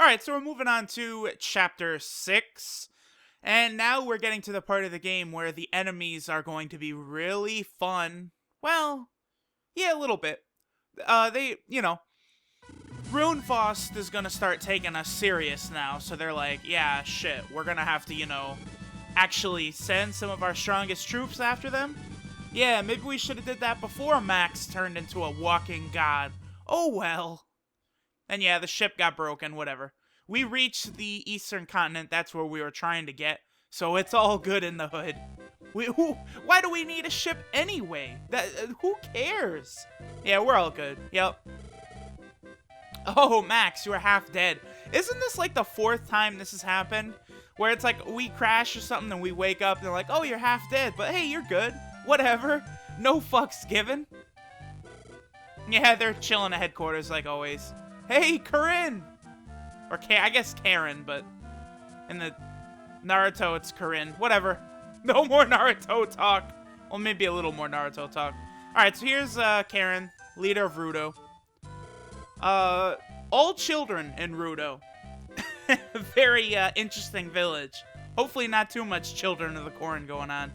Alright, so we're moving on to Chapter 6. And now we're getting to the part of the game where the enemies are going to be really fun. Well, yeah, a little bit. Runefaust is gonna start taking us serious now, so they're like, yeah, shit, we're gonna have to, actually send some of our strongest troops after them? Yeah, maybe we should have did that before Max turned into a walking god. Oh well. And yeah, the ship got broken, whatever. We reached the eastern continent, that's where we were trying to get, so it's all good in the hood. Why do we need a ship anyway? Who cares? Yeah, we're all good. Yep. Oh, Max, you are half dead. Isn't this like the 4th time this has happened? Where it's like we crash or something and we wake up and they're like, oh, you're half dead, but hey, you're good. Whatever. No fucks given. Yeah, they're chilling at headquarters like always. Hey, Corinne! Or I guess Karen, but in the Naruto, it's Corinne. Whatever. No more Naruto talk. Well, maybe a little more Naruto talk. Alright, so here's Karen, leader of Rudo. All children in Rudo. Very interesting village. Hopefully not too much Children of the Corn going on.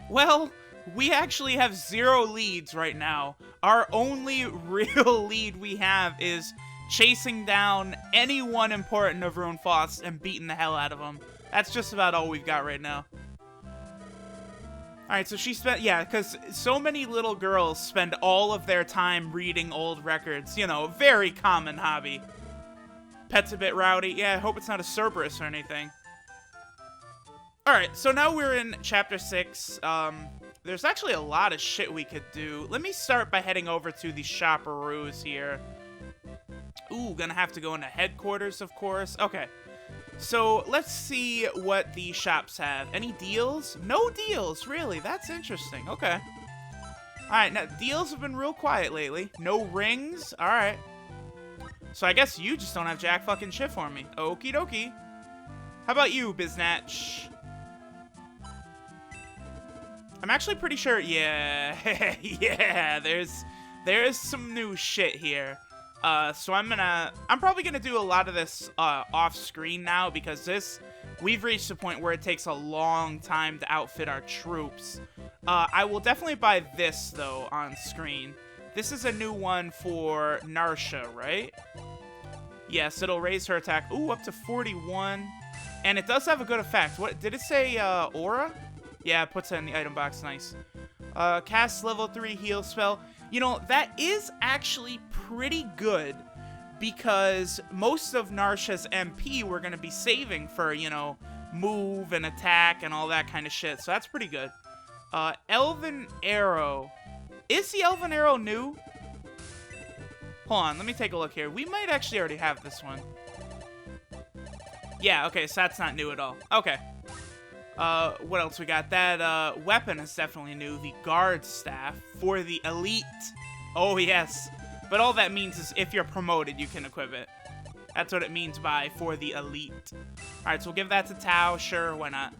Well, we actually have 0 leads right now. Our only real lead we have is chasing down anyone important of Runefaust and beating the hell out of them. That's just about all we've got right now. Alright, so she spent, yeah, because so many little girls spend all of their time reading old records. You know, very common hobby. Pet's a bit rowdy. Yeah, I hope it's not a Cerberus or anything. Alright, so now we're in Chapter 6. There's actually a lot of shit we could do. Let me start by heading over to the Shopperoos here. Ooh, gonna have to go into headquarters, of course. Okay. So, let's see what the shops have. Any deals? No deals, really. That's interesting. Okay. Alright, now, deals have been real quiet lately. No rings? Alright. So, I guess you just don't have jack fucking shit for me. Okie dokie. How about you, Biznatch? I'm actually pretty sure, yeah, yeah, there's some new shit here. So I'm probably gonna do a lot of this, off screen now, because we've reached a point where it takes a long time to outfit our troops. I will definitely buy this, though, on screen. This is a new one for Narsha, right? Yes, it'll raise her attack, ooh, up to 41, and it does have a good effect. What, did it say, aura? Yeah, it puts it in the item box, nice. Cast level 3 heal spell. You know, that is actually pretty good, because most of Narsha's MP we're going to be saving for, you know, move and attack and all that kind of shit, so that's pretty good. Elven Arrow. Is the Elven Arrow new? Hold on, let me take a look here. We might actually already have this one. Yeah, okay, so that's not new at all. Okay. What else we got? That, weapon is definitely new. The guard staff for the elite. Oh, yes. But all that means is if you're promoted, you can equip it. That's what it means by for the elite. Alright, so we'll give that to Tao. Sure, why not?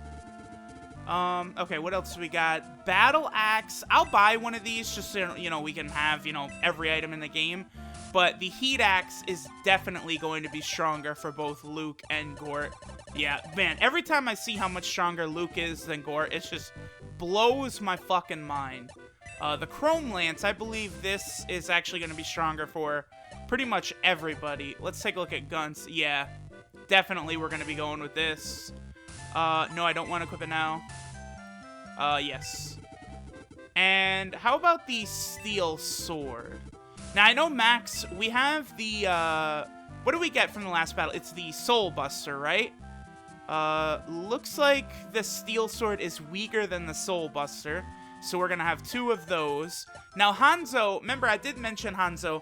Okay, what else do we got? Battle Axe. I'll buy one of these just so, you know, we can have, you know, every item in the game. But the Heat Axe is definitely going to be stronger for both Luke and Gort. Yeah, man, every time I see how much stronger Luke is than Gort, it just blows my fucking mind. The Chrome Lance, I believe this is actually going to be stronger for pretty much everybody. Let's take a look at guns. Yeah, definitely we're going to be going with this. No, I don't want to equip it now. Yes. And how about the Steel Sword? Now, I know, Max, we have the, what do we get from the last battle? It's the Soul Buster, right? Looks like the Steel Sword is weaker than the Soul Buster, so we're gonna have 2 of those. Now, Hanzo, remember, I did mention Hanzo.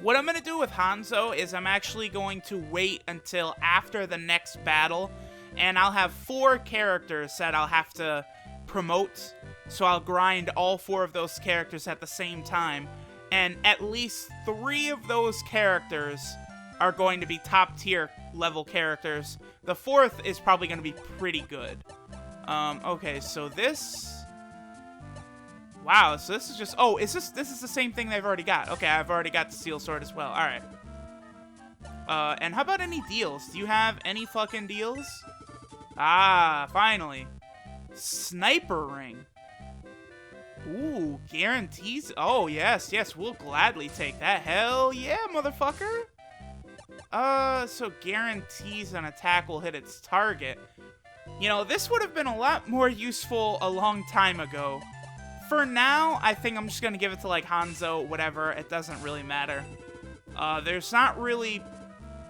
What I'm gonna do with Hanzo is I'm actually going to wait until after the next battle, and I'll have 4 characters that I'll have to promote, so I'll grind all 4 of those characters at the same time. And at least 3 of those characters are going to be top tier level characters. The 4th is probably going to be pretty good. Okay, so this... Wow, so this is just... Oh, this is the same thing they've already got. Okay, I've already got the steel sword as well. All right. And how about any deals? Do you have any fucking deals? Ah, finally. Sniper ring. Ooh, guarantees. Oh, yes, we'll gladly take that. Hell yeah, motherfucker. So guarantees an attack will hit its target. You know, this would have been a lot more useful a long time ago. For now, I think I'm just gonna give it to, like, Hanzo, whatever. It doesn't really matter. There's not really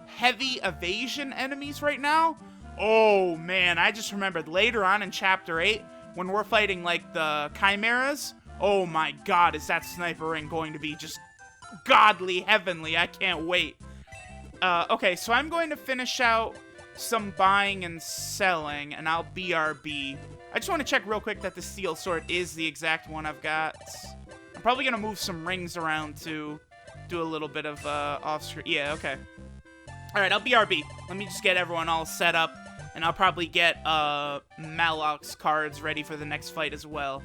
heavy evasion enemies right now. Oh, man, I just remembered later on in Chapter 8, when we're fighting, like, the Chimeras, oh my god, is that sniper ring going to be just godly heavenly. I can't wait. Okay, so I'm going to finish out some buying and selling, and I'll BRB. I just want to check real quick that the steel sword is the exact one I've got. I'm probably going to move some rings around to do a little bit of off-screen. Yeah, okay. Alright, I'll BRB. Let me just get everyone all set up, and I'll probably get Malok's cards ready for the next fight as well.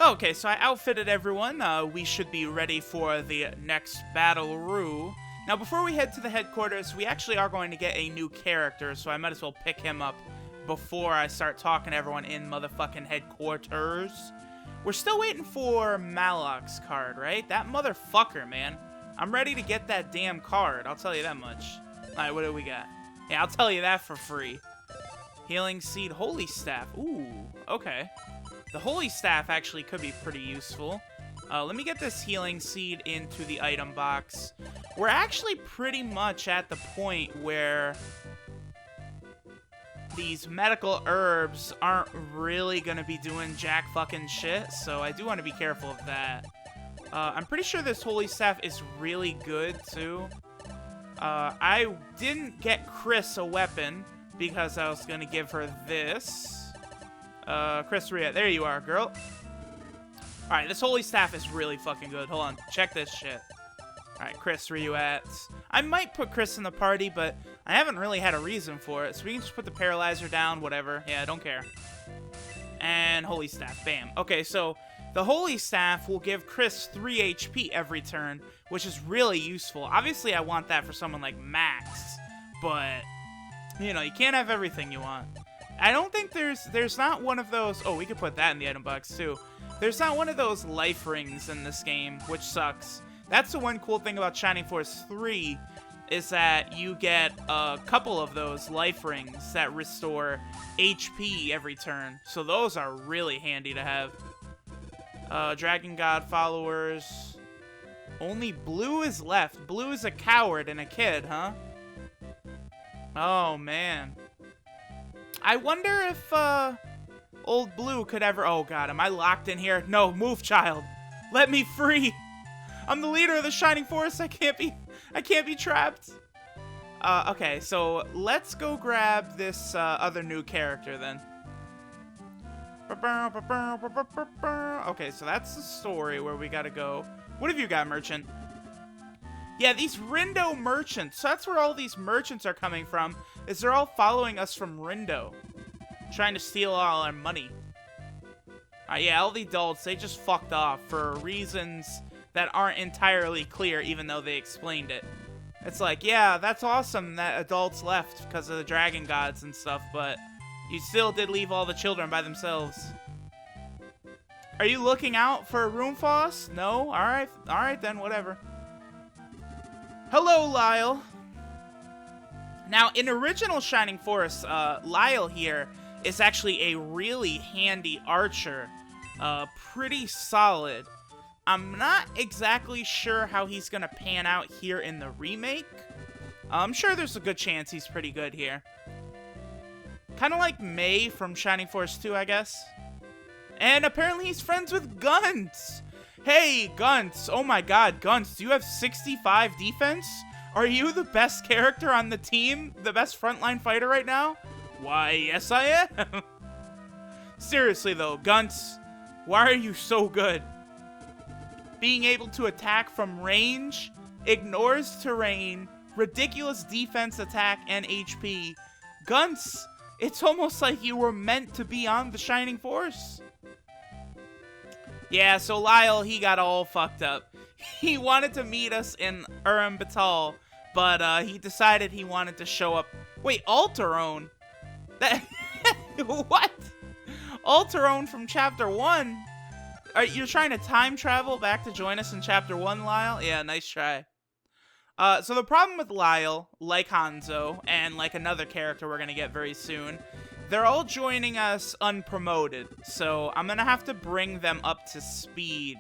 Okay, so I outfitted everyone. We should be ready for the next battle-roo. Now, before we head to the headquarters, we actually are going to get a new character, so I might as well pick him up before I start talking to everyone in motherfucking headquarters. We're still waiting for Malok's card, right? That motherfucker, man. I'm ready to get that damn card, I'll tell you that much. Alright, what do we got? Yeah, I'll tell you that for free. Healing Seed, Holy Staff. Ooh, okay. The Holy Staff actually could be pretty useful. Let me get this Healing Seed into the item box. We're actually pretty much at the point where these medical herbs aren't really gonna be doing jack fucking shit, so I do want to be careful of that. I'm pretty sure this Holy Staff is really good, too. I didn't get Chris a weapon because I was gonna give her this. Chris Rhea, there you are, girl. Alright, this Holy Staff is really fucking good. Hold on, check this shit. Alright, Chris, where you at? I might put Chris in the party, but I haven't really had a reason for it, so we can just put the Paralyzer down, whatever. Yeah, I don't care. And Holy Staff, bam. Okay, so the Holy Staff will give Chris 3 HP every turn, which is really useful. Obviously, I want that for someone like Max, but, you know, you can't have everything you want. I don't think there's not one of those... Oh, we could put that in the item box, too. There's not one of those life rings in this game, which sucks. That's the one cool thing about Shining Force 3, is that you get a couple of those life rings that restore HP every turn. So those are really handy to have. Dragon God followers. Only Blue is left. Blue is a coward and a kid, huh? Oh, man. I wonder if, old Blue could ever... Oh, God, am I locked in here? No, move, child. Let me free. I'm the leader of the Shining Force. I can't be trapped. Okay, so let's go grab this, other new character, then. Okay, so that's the story where we gotta go. What have you got, merchant? Yeah, these Rindo merchants. So that's where all these merchants are coming from, is they're all following us from Rindo. Trying to steal all our money. Yeah, all the adults, they just fucked off for reasons that aren't entirely clear, even though they explained it. It's like, yeah, that's awesome that adults left because of the dragon gods and stuff, but you still did leave all the children by themselves. Are you looking out for a room, Foss? No? Alright then, whatever. Hello, Lyle. Now, in original Shining Force, Lyle here is actually a really handy archer. Pretty solid. I'm not exactly sure how he's gonna pan out here in the remake. I'm sure there's a good chance he's pretty good here. Kind of like May from Shining Force 2, I guess. And apparently he's friends with Guntz. Hey, Guntz. Oh my god, Guntz, do you have 65 defense? Are you the best character on the team? The best frontline fighter right now? Why, yes I am. Seriously though, Guntz, why are you so good? Being able to attack from range, ignores terrain, ridiculous defense, attack, and HP. Guntz, it's almost like you were meant to be on the Shining Force. Yeah, so Lyle, he got all fucked up. He wanted to meet us in Urim Batal, but he decided he wanted to show up. Wait, Alterone? That what? Alterone from Chapter 1? You're trying to time travel back to join us in Chapter 1, Lyle? Yeah, nice try. So the problem with Lyle, like Hanzo, and like another character we're gonna get very soon, they're all joining us unpromoted, so I'm gonna have to bring them up to speed.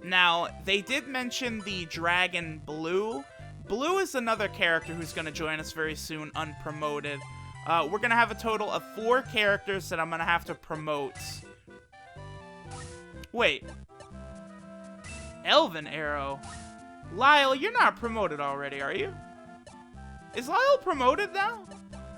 Now, they did mention the Dragon Blue. Blue is another character who's gonna join us very soon, unpromoted. We're gonna have a total of 4 characters that I'm gonna have to promote. Wait. Elven Arrow. Lyle, you're not promoted already, are you? Is Lyle promoted now?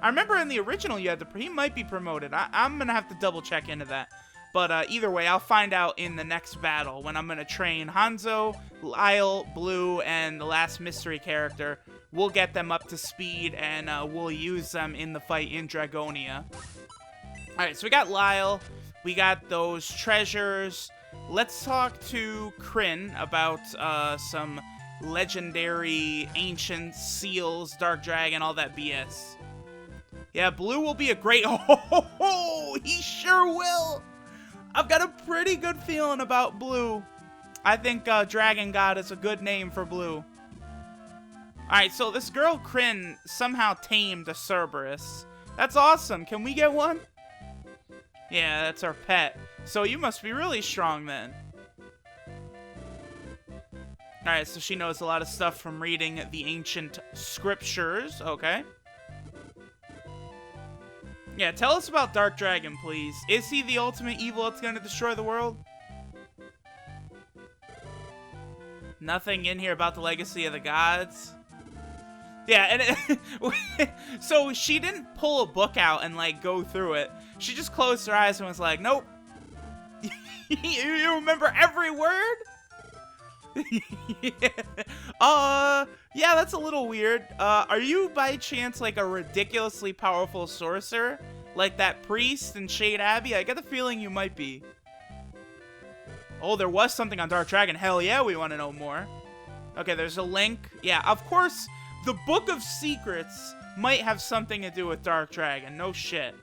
I remember in the original you had to... He might be promoted. I'm gonna have to double check into that. But either way, I'll find out in the next battle when I'm gonna train Hanzo, Lyle, Blue, and the last mystery character. We'll get them up to speed and we'll use them in the fight in Dragonia. Alright, so we got Lyle. We got those treasures. Let's talk to Kryn about some legendary ancient seals, Dark Dragon, all that BS. Yeah, Blue will be a great... Oh, he sure will! I've got a pretty good feeling about Blue. I think Dragon God is a good name for Blue. Alright, so this girl Kryn somehow tamed a Cerberus. That's awesome. Can we get one? Yeah, that's our pet. So you must be really strong then. Alright, so she knows a lot of stuff from reading the ancient scriptures. Okay. Yeah, tell us about Dark Dragon, please. Is he the ultimate evil that's going to destroy the world? Nothing in here about the legacy of the gods? Yeah, and so she didn't pull a book out and, like, go through it. She just closed her eyes and was like, nope. You remember every word? Yeah, that's a little weird. Are you by chance like a ridiculously powerful sorcerer? Like that priest in Shade Abbey? I get the feeling you might be. Oh, there was something on Dark Dragon. Hell yeah, we want to know more. Okay, there's a link. Yeah, of course, the Book of Secrets might have something to do with Dark Dragon. No shit.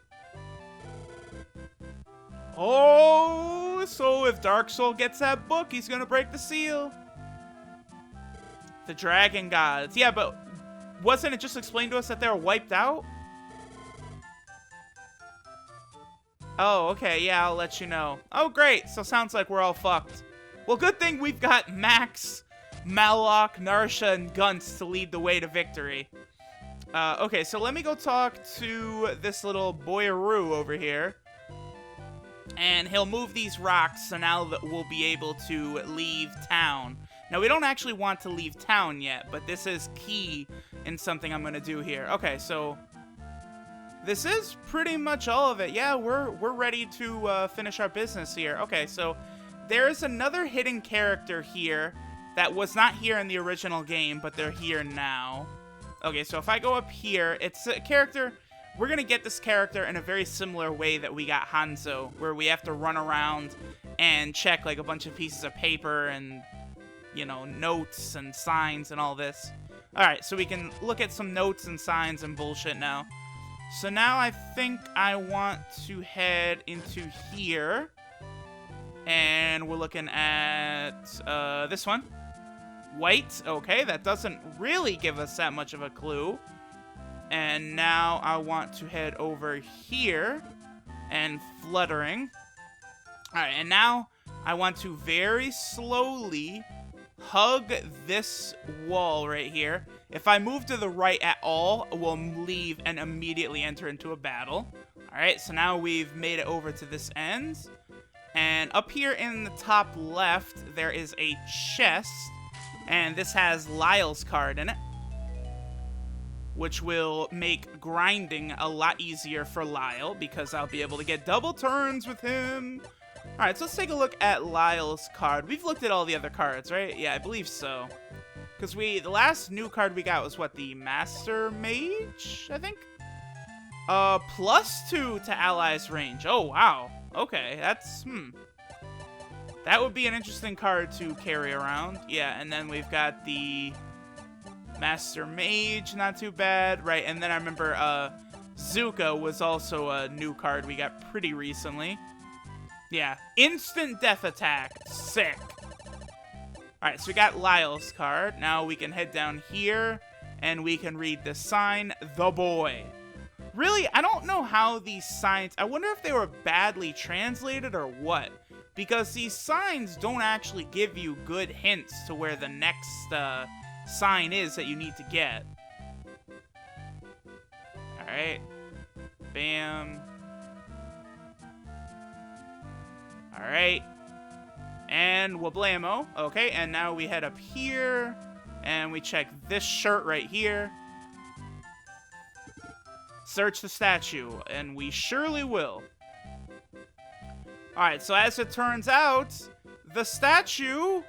Oh, so if Dark Soul gets that book, he's gonna break the seal. The Dragon Gods. Yeah, but wasn't it just explained to us that they were wiped out? Oh, okay, yeah, I'll let you know. Oh, great, so sounds like we're all fucked. Well, good thing we've got Max, Malok, Narsha, and Gunts to lead the way to victory. Okay, so let me go talk to this little boyaroo over here. And he'll move these rocks, so now that we'll be able to leave town. Now, we don't actually want to leave town yet, but this is key in something I'm going to do here. Okay, so this is pretty much all of it. Yeah, we're ready to finish our business here. Okay, so there's another hidden character here that was not here in the original game, but they're here now. Okay, so if I go up here, it's a character... We're going to get this character in a very similar way that we got Hanzo, where we have to run around and check like a bunch of pieces of paper and, you know, notes and signs and all this. Alright, so we can look at some notes and signs and bullshit now. So now I think I want to head into here. And we're looking at this one. White. Okay, that doesn't really give us that much of a clue. And now I want to head over here and fluttering. Alright, and now I want to very slowly hug this wall right here. If I move to the right at all, we'll leave and immediately enter into a battle. Alright, so now we've made it over to this end. And up here in the top left, there is a chest. And this has Lyle's card in it, which will make grinding a lot easier for Lyle, because I'll be able to get double turns with him. Alright, so let's take a look at Lyle's card. We've looked at all the other cards, right? Yeah, I believe so. Because the last new card we got was, what, the Master Mage, I think? +2 to allies range. Oh, wow. Okay, that's, That would be an interesting card to carry around. Yeah, and then we've got the Master Mage, not too bad. Right, and then I remember Zuka was also a new card we got pretty recently. Yeah, instant death attack. Sick. Alright, so we got Lyle's card. Now we can head down here, and we can read the sign, The Boy. Really, I don't know how these signs... I wonder if they were badly translated or what. Because these signs don't actually give you good hints to where the next sign is that you need to get. Alright. Bam. Alright. And wablamo. Okay, and now we head up here. And we check this shirt right here. Search the statue. And we surely will. Alright, so as it turns out, the statue...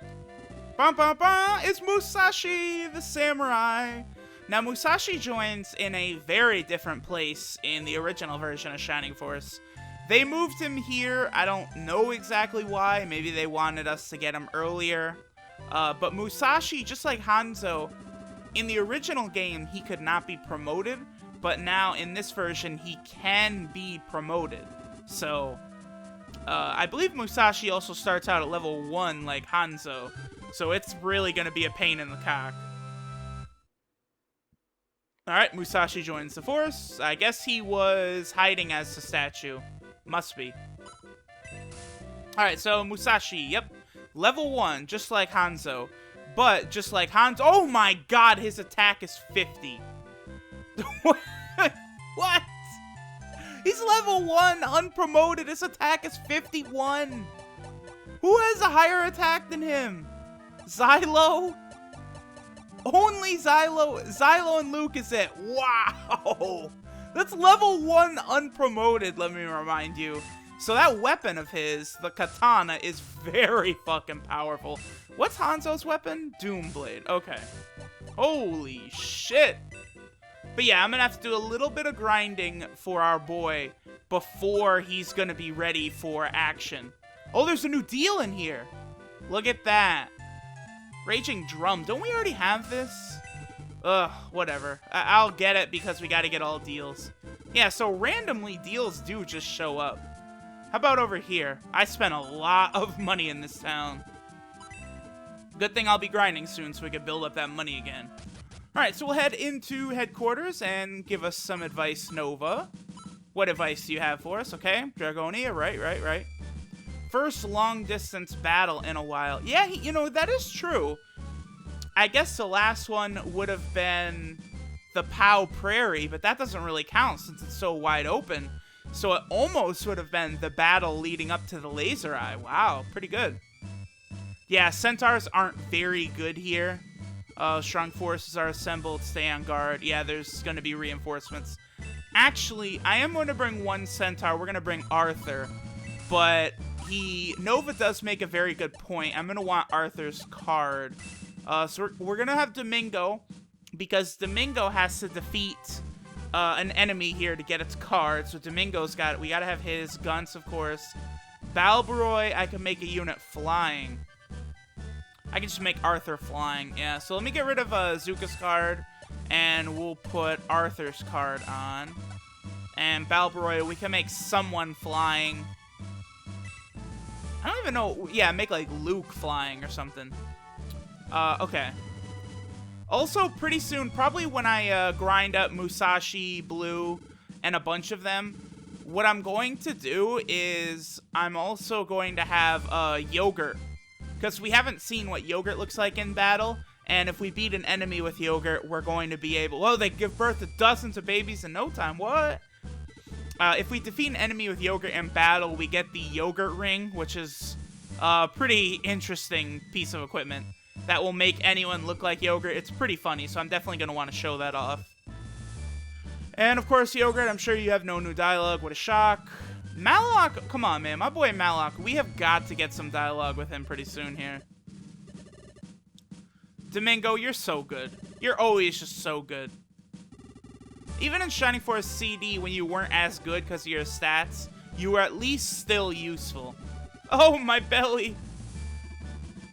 is Musashi, the samurai. Now, Musashi joins in a very different place in the original version of Shining Force. They moved him here. I don't know exactly why. Maybe they wanted us to get him earlier. But Musashi, just like Hanzo, in the original game, he could not be promoted. But now, in this version, he can be promoted. So, I believe Musashi also starts out at level 1 like Hanzo. So it's really going to be a pain in the cock. Alright, Musashi joins the force. I guess he was hiding as the statue. Must be. Alright, so Musashi, yep. Level 1, just like Hanzo. But, just like Hanzo... Oh my god, his attack is 50. What? He's level 1, unpromoted. His attack is 51. Who has a higher attack than him? Xylo? Only Xylo. Xylo and Luke is it. Wow. That's level 1 unpromoted, let me remind you. So that weapon of his, the katana, is very fucking powerful. What's Hanzo's weapon? Doomblade. Okay. Holy shit. But yeah, I'm gonna have to do a little bit of grinding for our boy before he's gonna be ready for action. Oh, there's a new deal in here. Look at that. Raging Drum. Don't we already have this? Ugh, whatever. I'll get it because we gotta get all deals. Yeah, so randomly deals do just show up. How about over here? I spent a lot of money in this town. Good thing I'll be grinding soon so we can build up that money again. Alright, so we'll head into headquarters and give us some advice, Nova. What advice do you have for us? Okay, Dragonia, right. First long-distance battle in a while. Yeah, you know, that is true. I guess the last one would have been the Pow Prairie, but that doesn't really count since it's so wide open. So it almost would have been the battle leading up to the Laser Eye. Wow, pretty good. Yeah, Centaurs aren't very good here. Strong forces are assembled, stay on guard. Yeah, there's going to be reinforcements. Actually, I am going to bring one Centaur. We're going to bring Arthur. But Nova does make a very good point. I'm going to want Arthur's card. So we're going to have Domingo, because Domingo has to defeat an enemy here to get its card. So Domingo's got it. We got to have his guns, of course. Balbroy, I can make a unit flying. I can just make Arthur flying. Yeah, so let me get rid of Zuka's card, and we'll put Arthur's card on. And Balbroy, we can make someone flying. I don't even know. Yeah, make like Luke flying or something. Okay. Also, pretty soon, probably when I grind up Musashi, Blue, and a bunch of them, what I'm going to do is I'm also going to have Yogurt. Because we haven't seen what Yogurt looks like in battle, and if we beat an enemy with Yogurt, we're going to be able... Whoa, they give birth to dozens of babies in no time. What? If we defeat an enemy with Yogurt in battle, we get the Yogurt Ring, which is a pretty interesting piece of equipment that will make anyone look like Yogurt. It's pretty funny, so I'm definitely going to want to show that off. And, of course, Yogurt, I'm sure you have no new dialogue. What a shock. Malloc, come on, man. My boy Malloc, we have got to get some dialogue with him pretty soon here. Domingo, you're so good. You're always just so good. Even in Shining Force CD, when you weren't as good because of your stats, you were at least still useful. Oh, my belly.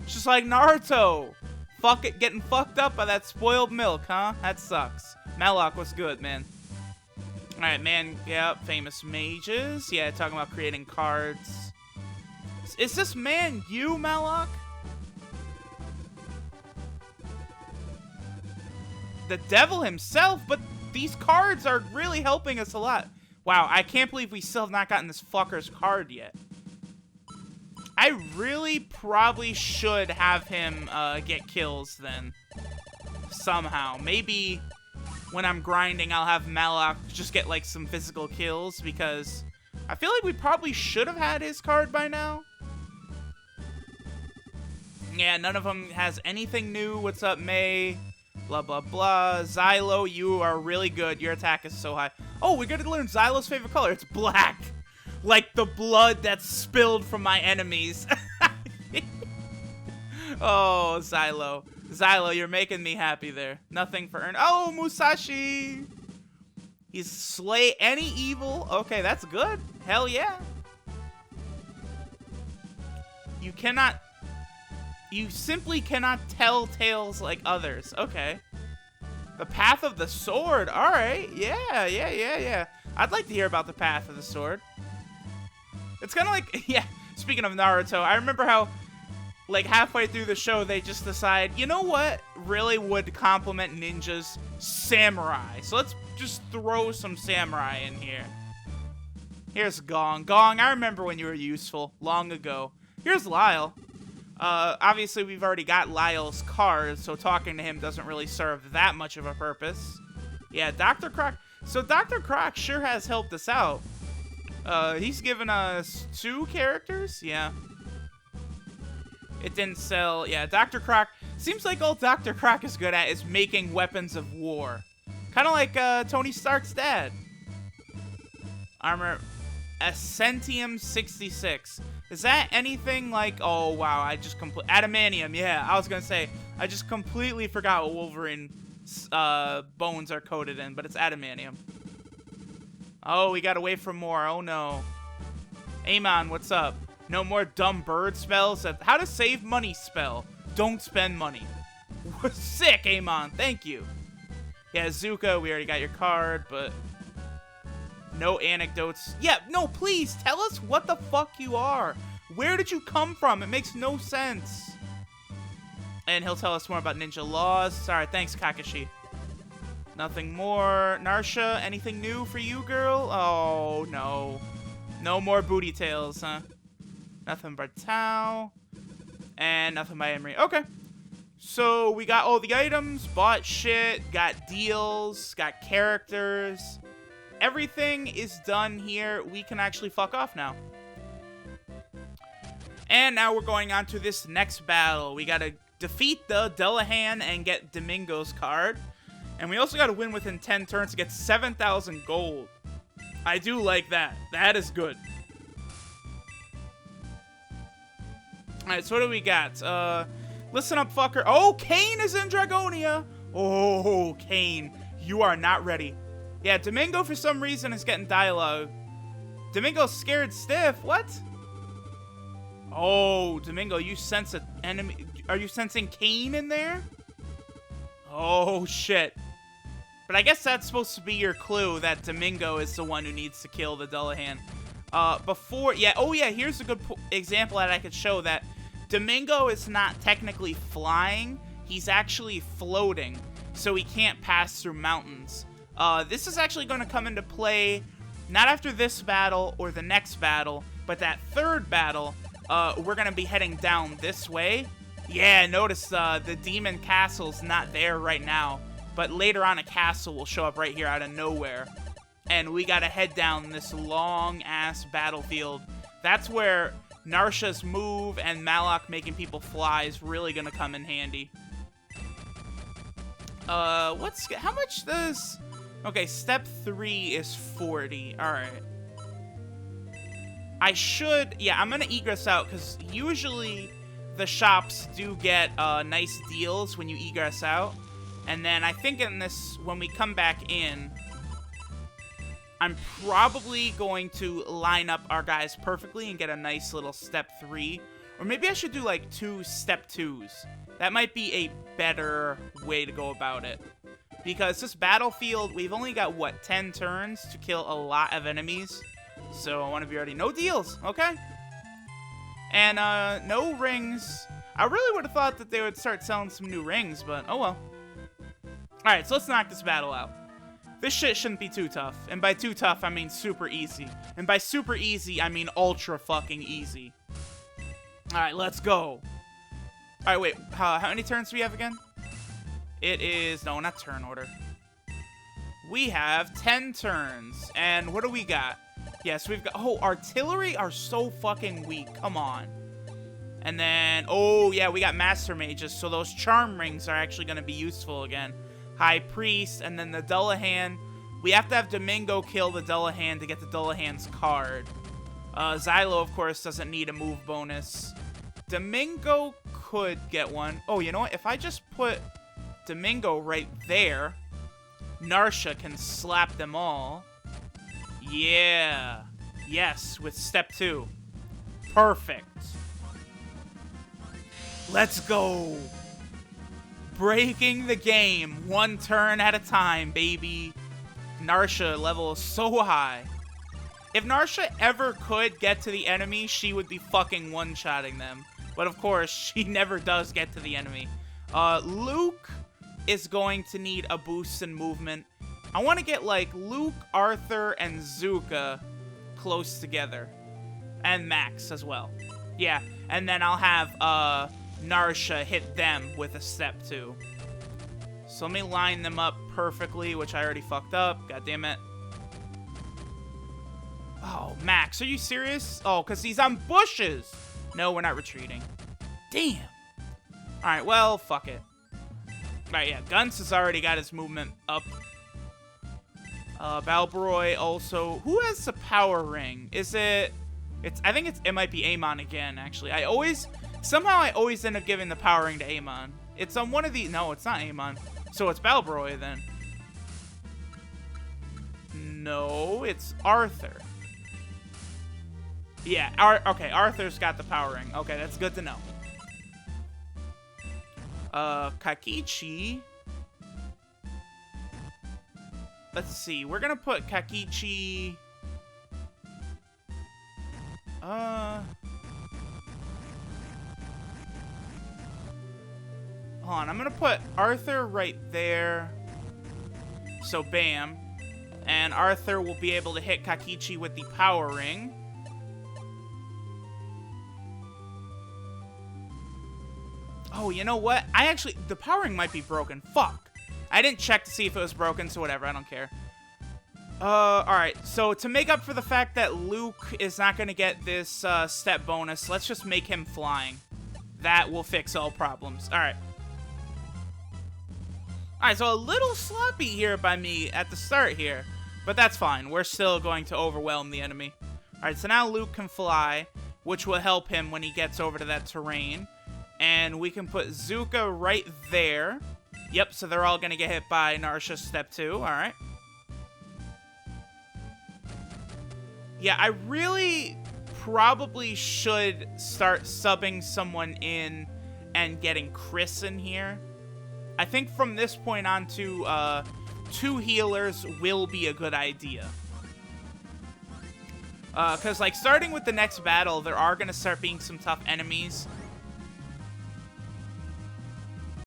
Just like Naruto. Fuck it, getting fucked up by that spoiled milk, huh? That sucks. Malak, what's good, man? Alright, man, yeah, famous mages. Yeah, talking about creating cards. Is this man you, Malak? The devil himself, but these cards are really helping us a lot. Wow, I can't believe we still have not gotten this fucker's card yet. I really probably should have him get kills then. Somehow. Maybe when I'm grinding, I'll have Malak just get like some physical kills because I feel like we probably should have had his card by now. Yeah, none of them has anything new. What's up, May? Blah, blah, blah. Xylo, you are really good. Your attack is so high. Oh, we're going to learn Xylo's favorite color. It's black. Like the blood that's spilled from my enemies. Oh, Xylo. Xylo, you're making me happy there. Nothing for earn. Oh, Musashi. He's slay any evil. Okay, that's good. Hell yeah. You cannot... You simply cannot tell tales like others. Okay. The Path of the Sword. Alright. Yeah. I'd like to hear about the Path of the Sword. It's kind of like... Yeah, speaking of Naruto, I remember how, like, halfway through the show, they just decide, you know what really would complement ninjas? Samurai. So let's just throw some samurai in here. Here's Gong. Gong, I remember when you were useful. Long ago. Here's Lyle. Obviously, we've already got Lyle's card, so talking to him doesn't really serve that much of a purpose. Yeah, Dr. Croc. So Dr. Croc sure has helped us out. He's given us 2 characters? Yeah. It didn't sell. Yeah, Dr. Croc. Seems like all Dr. Croc is good at is making weapons of war. Kind of like Tony Stark's dad. Armor. Ascentium 66. Is that anything like... Oh, wow. I just Adamantium. Yeah, I was going to say. I just completely forgot what Wolverine's bones are coated in, but it's adamantium. Oh, we gotta wait for more. Oh, no. Amon, what's up? No more dumb bird spells? How to save money spell. Don't spend money. Sick, Amon. Thank you. Yeah, Zuka, we already got your card, but... No anecdotes. Yeah, no, please, tell us what the fuck you are. Where did you come from? It makes no sense. And he'll tell us more about ninja laws. Sorry, thanks, Kakashi. Nothing more. Narsha, anything new for you, girl? Oh, no. No more booty tails, huh? Nothing but Tao. And nothing by Emery. Okay. So, we got all the items, bought shit, got deals, got characters. Everything is done here. We can actually fuck off now. And now we're going on to this next battle. We gotta defeat the Delahan and get Domingo's card. And we also gotta win within 10 turns to get 7,000 gold. I do like that. That is good. Alright, so what do we got? Listen up, fucker. Oh, Kane is in Dragonia. Oh, Kane. You are not ready. Yeah, Domingo, for some reason, is getting dialogue. Domingo's scared stiff. What? Oh, Domingo, you sense an enemy. Are you sensing Kane in there? Oh, shit. But I guess that's supposed to be your clue that Domingo is the one who needs to kill the Dullahan. Here's a good example that I could show that Domingo is not technically flying. He's actually floating, so he can't pass through mountains. This is actually going to come into play not after this battle or the next battle, but that third battle. We're going to be heading down this way. Yeah, notice the demon castle's not there right now, but later on a castle will show up right here out of nowhere. And we got to head down this long-ass battlefield. That's where Narsha's move and Malak making people fly is really going to come in handy. How much does... Okay, step 3 is 40. Alright. I'm gonna egress out, because usually the shops do get nice deals when you egress out. And then I think when we come back in, I'm probably going to line up our guys perfectly and get a nice little step 3. Or maybe I should do, like, 2 step 2s. That might be a better way to go about it. Because this battlefield, we've only got, what, 10 turns to kill a lot of enemies. So I want to be ready. No deals, okay? And, no rings. I really would have thought that they would start selling some new rings, but oh well. Alright, so let's knock this battle out. This shit shouldn't be too tough. And by too tough, I mean super easy. And by super easy, I mean ultra fucking easy. Alright, let's go. Alright, wait. How many turns do we have again? It is... No, not turn order. We have 10 turns. And what do we got? Yes, we've got... Oh, artillery are so fucking weak. Come on. And then... Oh, yeah, we got master mages. So those charm rings are actually going to be useful again. High priest. And then the Dullahan. We have to have Domingo kill the Dullahan to get the Dullahan's card. Xylo, of course, doesn't need a move bonus. Domingo could get one. Oh, you know what? If I just put Domingo right there, Narsha can slap them all. Yeah. Yes, with step 2. Perfect. Let's go. Breaking the game 1 turn at a time, baby. Narsha level is so high. If Narsha ever could get to the enemy, she would be fucking one-shotting them. But of course, she never does get to the enemy. Luke is going to need a boost in movement. I want to get, like, Luke, Arthur, and Zuka close together. And Max as well. Yeah, and then I'll have, Narsha hit them with a step 2. So let me line them up perfectly, which I already fucked up. God damn it. Oh, Max, are you serious? Oh, because he's on bushes. No, we're not retreating. Damn. Alright, well, fuck it. Alright, yeah, Gunz has already got his movement up. Balboroy also... Who has the power ring? Is it... I think it might be Amon again, actually. Somehow I always end up giving the power ring to Amon. It's on one of the... No, it's not Amon. So it's Balboroy, then. No, it's Arthur. Yeah, okay, Arthur's got the power ring. Okay, that's good to know. Kakichi. Let's see, we're gonna put Kakichi... Hold on, I'm gonna put Arthur right there. So, bam. And Arthur will be able to hit Kakichi with the power ring. Oh, you know what? The power ring might be broken. Fuck. I didn't check to see if it was broken, so whatever. I don't care. Alright. So, to make up for the fact that Luke is not going to get this step bonus, let's just make him flying. That will fix all problems. Alright. Alright, so a little sloppy here by me at the start here. But that's fine. We're still going to overwhelm the enemy. Alright, so now Luke can fly, which will help him when he gets over to that terrain. And we can put Zuka right there. Yep, so they're all going to get hit by Narsha's step 2. Alright. Yeah, I really probably should start subbing someone in and getting Chris in here. I think from this point on to 2 healers will be a good idea. Because, like, starting with the next battle, there are going to start being some tough enemies.